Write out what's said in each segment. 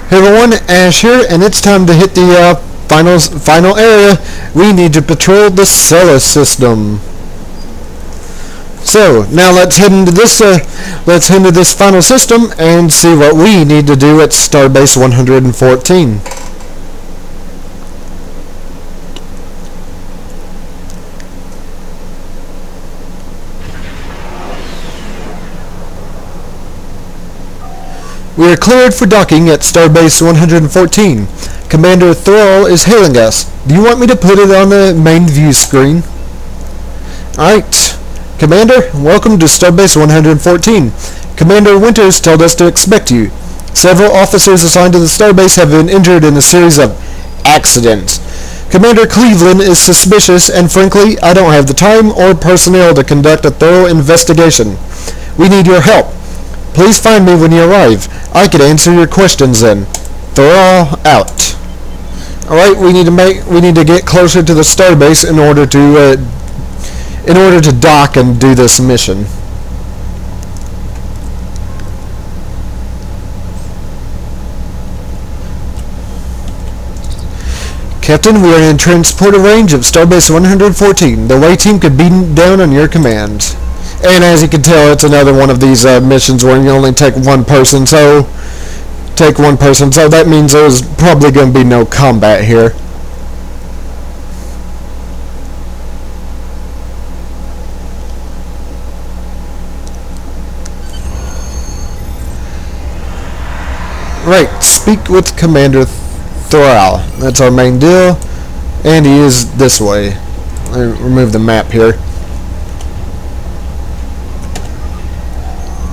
Hey everyone, Ash here, and it's time to hit the final area. We need to patrol the Celes System. So now let's head into this final system and see what we need to do at Starbase 114. We are cleared for docking at Starbase 114. Commander Thrall is hailing us. Do you want me to put it on the main view screen? Alright. Commander, welcome to Starbase 114. Commander Winters told us to expect you. Several officers assigned to the Starbase have been injured in a series of accidents. Commander Cleveland is suspicious, and frankly, I don't have the time or personnel to conduct a thorough investigation. We need your help. Please find me when you arrive. I can answer your questions then. Thrall out. Alright, we need to get closer to the Starbase in order to dock and do this mission. Captain, we are in transporter range of Starbase 114. The way team could beam down on your command. And as you can tell, it's another one of these missions where you only take one person, so that means there's probably going to be no combat here. Right, speak with Commander Thrall. That's our main deal, and he is this way. Let me remove the map here.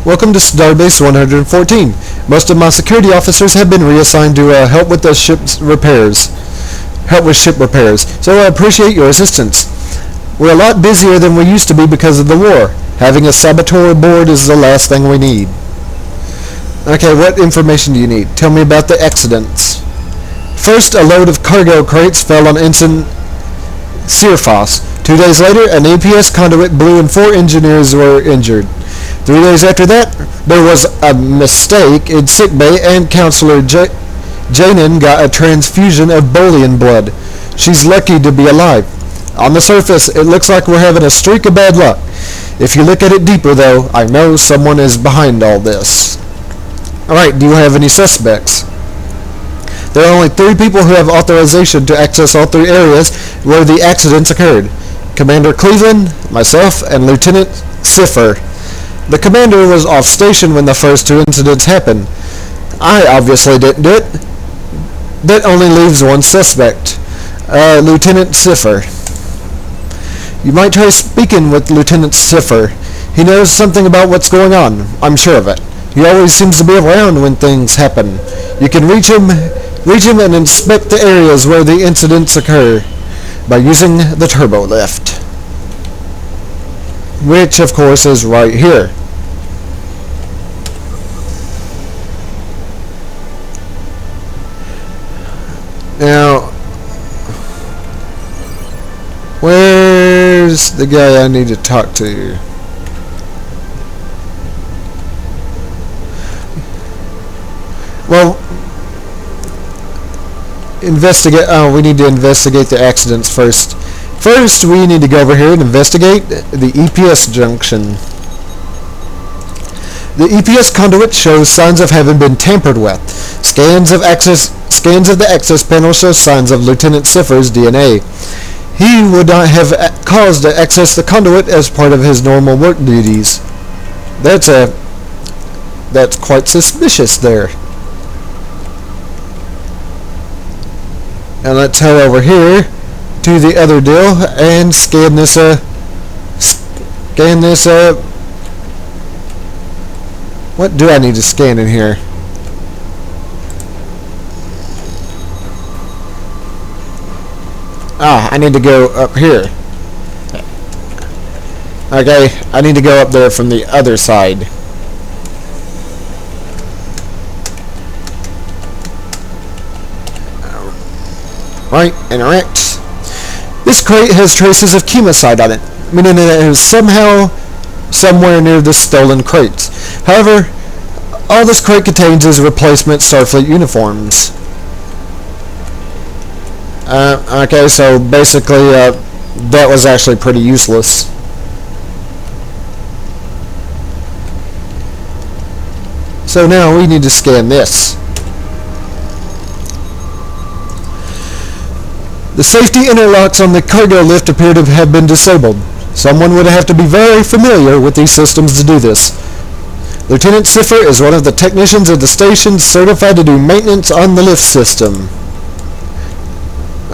Welcome to Starbase 114. Most of my security officers have been reassigned to help with ship repairs, so I appreciate your assistance. We're a lot busier than we used to be because of the war. Having a saboteur aboard is the last thing we need. Okay, what information do you need? Tell me about the accidents. First, a load of cargo crates fell on Ensign Searfoss. 2 days later, an APS conduit blew and 4 engineers were injured. 3 days after that, there was a mistake in sickbay and Counselor Janin got a transfusion of Bolian blood. She's lucky to be alive. On the surface, it looks like we're having a streak of bad luck. If you look at it deeper, though, I know someone is behind all this. Alright, do you have any suspects? There are only 3 people who have authorization to access all 3 areas where the accidents occurred. Commander Cleveland, myself, and Lieutenant Cipher. The commander was off station when the first 2 incidents happened. I obviously didn't do it. That only leaves one suspect, Lieutenant Cipher. You might try speaking with Lieutenant Cipher. He knows something about what's going on. I'm sure of it. He always seems to be around when things happen. You can reach him and inspect the areas where the incidents occur by using the turbo lift, which of course is right here. Now, where's the guy I need to talk to? Well, we need to investigate the accidents first. First, we need to go over here and investigate the EPS junction. The EPS conduit shows signs of having been tampered with. Scans of the access panel show signs of Lieutenant Cipher's DNA. He would not have caused to access the conduit as part of his normal work duties. That's quite suspicious there. And let's head over here to the other deal and scan this what do I need to scan in here? I need to go up here. Okay, I need to go up there from the other side. Right, interact. This crate has traces of chemicide on it, meaning that it is somewhere near the stolen crates. However, All this crate contains is replacement Starfleet uniforms. Okay, so basically that was actually pretty useless. So now we need to scan this. The safety interlocks on the cargo lift appear to have been disabled. Someone would have to be very familiar with these systems to do this. Lieutenant Cipher is one of the technicians at the station certified to do maintenance on the lift system.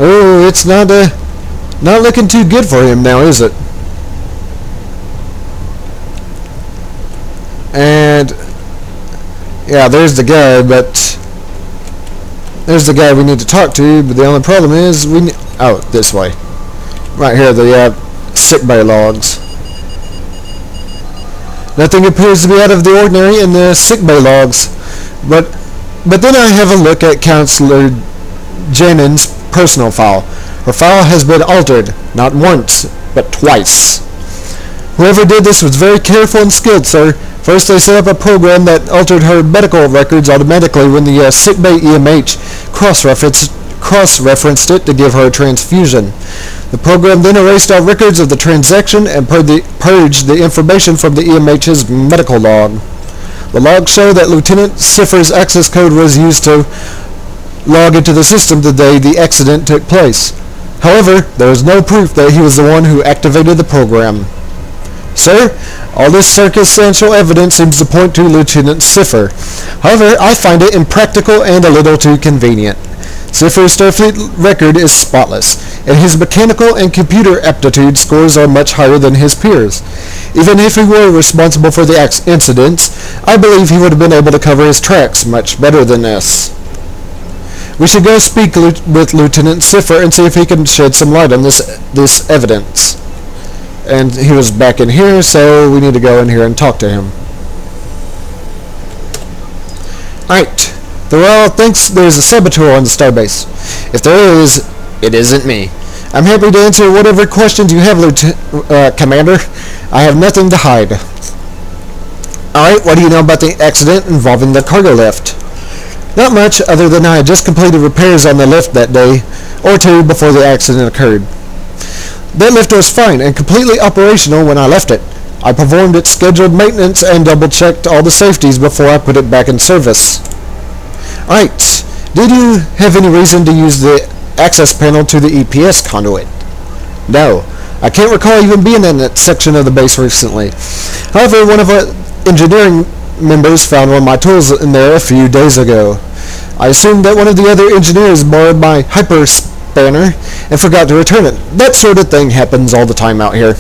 Oh, it's not looking too good for him now, is it? And yeah, there's the guy, but there's the guy we need to talk to, but the only problem is we need... Oh, this way. Right here, the sickbay logs. Nothing appears to be out of the ordinary in the sickbay logs, but then I have a look at Counselor Jennings' personal file. Her file has been altered, not once, but twice. Whoever did this was very careful and skilled, sir. First, they set up a program that altered her medical records automatically when the sickbay EMH cross-referenced it to give her a transfusion. The program then erased all records of the transaction and purged the information from the EMH's medical log. The logs show that Lieutenant Cipher's access code was used to log into the system the day the accident took place. However, there is no proof that he was the one who activated the program. Sir, all this circumstantial evidence seems to point to Lieutenant Cipher. However, I find it impractical and a little too convenient. Cipher's Starfleet record is spotless, and his mechanical and computer aptitude scores are much higher than his peers. Even if he were responsible for the incidents, I believe he would have been able to cover his tracks much better than this. We should go speak with Lieutenant Cipher and see if he can shed some light on this evidence. And he was back in here, so we need to go in here and talk to him. Alright. Well, thinks there's a saboteur on the Starbase. If there is, it isn't me. I'm happy to answer whatever questions you have, Commander. I have nothing to hide. Alright, what do you know about the accident involving the cargo lift? Not much, other than I had just completed repairs on the lift that day, or two before the accident occurred. That lift was fine and completely operational when I left it. I performed its scheduled maintenance and double-checked all the safeties before I put it back in service. Alright, did you have any reason to use the access panel to the EPS conduit? No, I can't recall even being in that section of the base recently. However, one of our engineering members found one of my tools in there a few days ago. I assumed that one of the other engineers borrowed my hyper spanner and forgot to return it. That sort of thing happens all the time out here.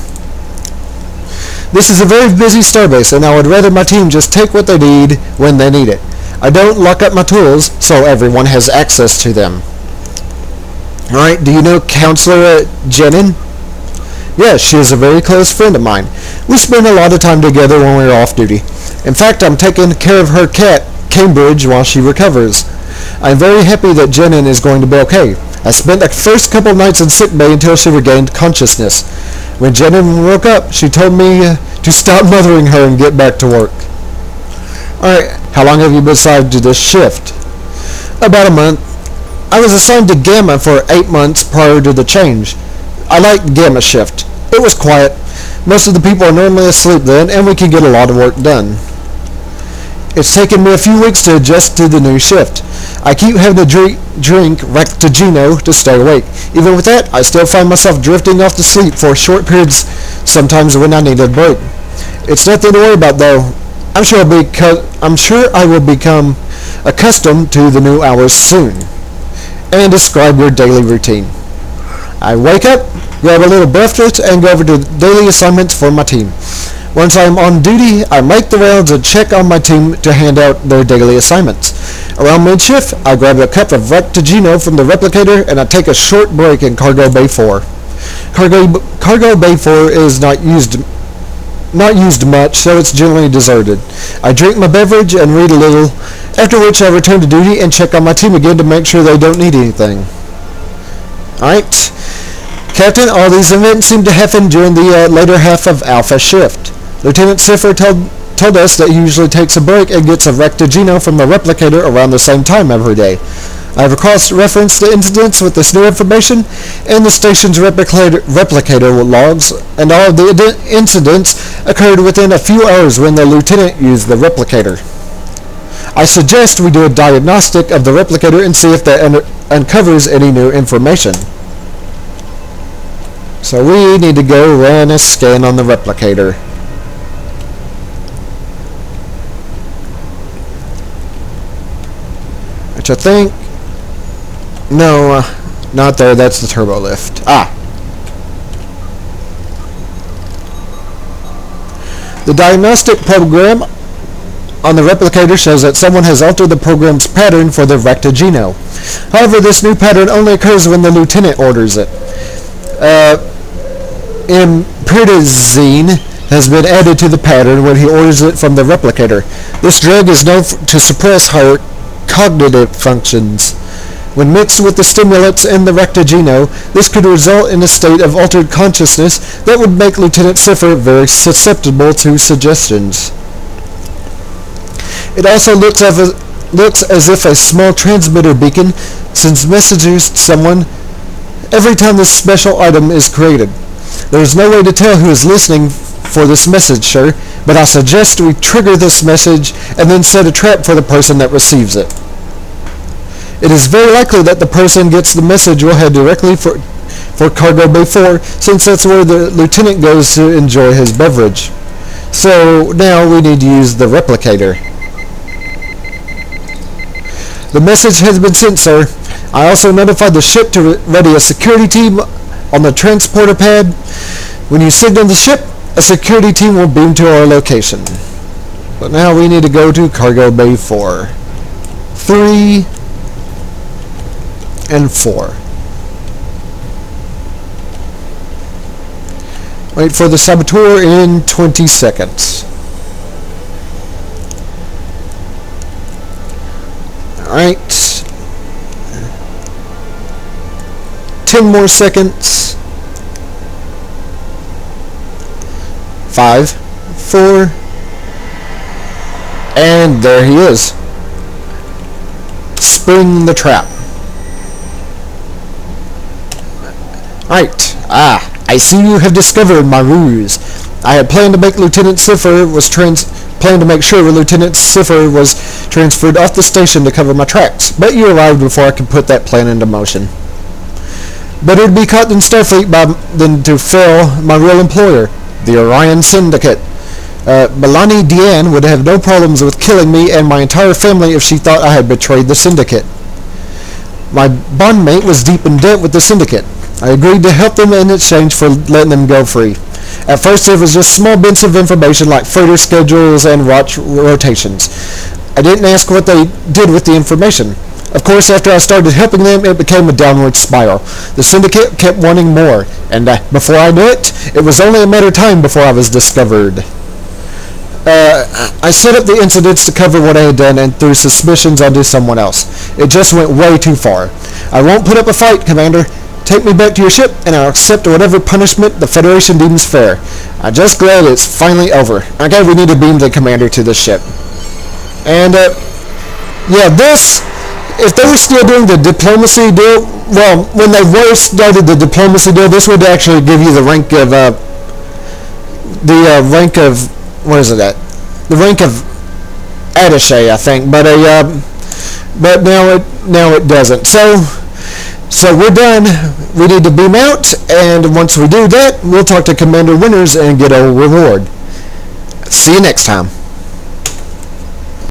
This is a very busy starbase, and I would rather my team just take what they need when they need it. I don't lock up my tools, so everyone has access to them. Alright, do you know Counselor Jennings? Yes, she is a very close friend of mine. We spend a lot of time together when we're off duty. In fact, I'm taking care of her cat, Cambridge, while she recovers. I'm very happy that Jennings is going to be okay. I spent the first couple nights in sickbay until she regained consciousness. When Jennings woke up, she told me to stop mothering her and get back to work. Alright, how long have you been assigned to this shift? About a month. I was assigned to Gamma for 8 months prior to the change. I liked Gamma shift. It was quiet. Most of the people are normally asleep then, and we can get a lot of work done. It's taken me a few weeks to adjust to the new shift. I keep having to drink Replicator to stay awake. Even with that, I still find myself drifting off to sleep for short periods, sometimes when I need a break. It's nothing to worry about though. I'm sure I will become accustomed to the new hours soon. And describe your daily routine. I wake up, grab a little breakfast, and go over to daily assignments for my team. Once I am on duty, I make the rounds and check on my team to hand out their daily assignments. Around mid-shift, I grab a cup of Replicator from the Replicator, and I take a short break in Cargo Bay 4. Cargo Bay 4 is not used much, so it's generally deserted. I drink my beverage and read a little, after which I return to duty and check on my team again to make sure they don't need anything. Alright. Captain, all these events seem to happen during the later half of Alpha shift. Lieutenant Cipher told told us that he usually takes a break and gets a rectigino from the Replicator around the same time every day. I have cross-referenced the incidents with this new information and the station's replicator logs, and all of the incidents occurred within a few hours when the lieutenant used the replicator. I suggest we do a diagnostic of the replicator and see if that uncovers any new information. So we need to go run a scan on the replicator. Which I think... No, not there. That's the turbo lift. The diagnostic program on the replicator shows that someone has altered the program's pattern for the rectigino. However, this new pattern only occurs when the lieutenant orders it. Imperazine has been added to the pattern when he orders it from the replicator. This drug is known to suppress higher cognitive functions. When mixed with the stimulants in the rectigino, this could result in a state of altered consciousness that would make Lieutenant Cipher very susceptible to suggestions. It also looks as if a small transmitter beacon sends messages to someone every time this special item is created. There is no way to tell who is listening for this message, sir, but I suggest we trigger this message and then set a trap for the person that receives it. It is very likely that the person gets the message will head directly for Cargo Bay 4, since that's where the lieutenant goes to enjoy his beverage. So now we need to use the replicator. The message has been sent, sir. I also notified the ship to ready a security team on the transporter pad. When you signal the ship, a security team will beam to our location. But now we need to go to Cargo Bay 4. 3 and 4. Wait for the saboteur in 20 seconds. Alright. 10 more seconds. 5, 4, and there he is. Spring the trap. Right. I see you have discovered my ruse. I had planned to make Lieutenant Cipher was transferred off the station to cover my tracks, but you arrived before I could put that plan into motion. Better to be caught in Starfleet than to fail my real employer, the Orion Syndicate. Melanie Deanne would have no problems with killing me and my entire family if she thought I had betrayed the Syndicate. My bondmate was deep in debt with the Syndicate. I agreed to help them in exchange for letting them go free. At first it was just small bits of information like freighter schedules and watch rotations. I didn't ask what they did with the information. Of course, after I started helping them, it became a downward spiral. The Syndicate kept wanting more, and before I knew it, it was only a matter of time before I was discovered. I set up the incidents to cover what I had done and threw suspicions onto someone else. It just went way too far. I won't put up a fight, Commander. Take me back to your ship, and I'll accept whatever punishment the Federation deems fair. I'm just glad it's finally over. Okay, we need to beam the Commander to the ship. And, yeah, this... If they were still doing the diplomacy deal, well, when they were started the diplomacy deal, this would actually give you the rank of, what is it at? The rank of attaché, I think, but now it doesn't. So we're done. We need to beam out, and once we do that, we'll talk to Commander Winters and get a reward. See you next time.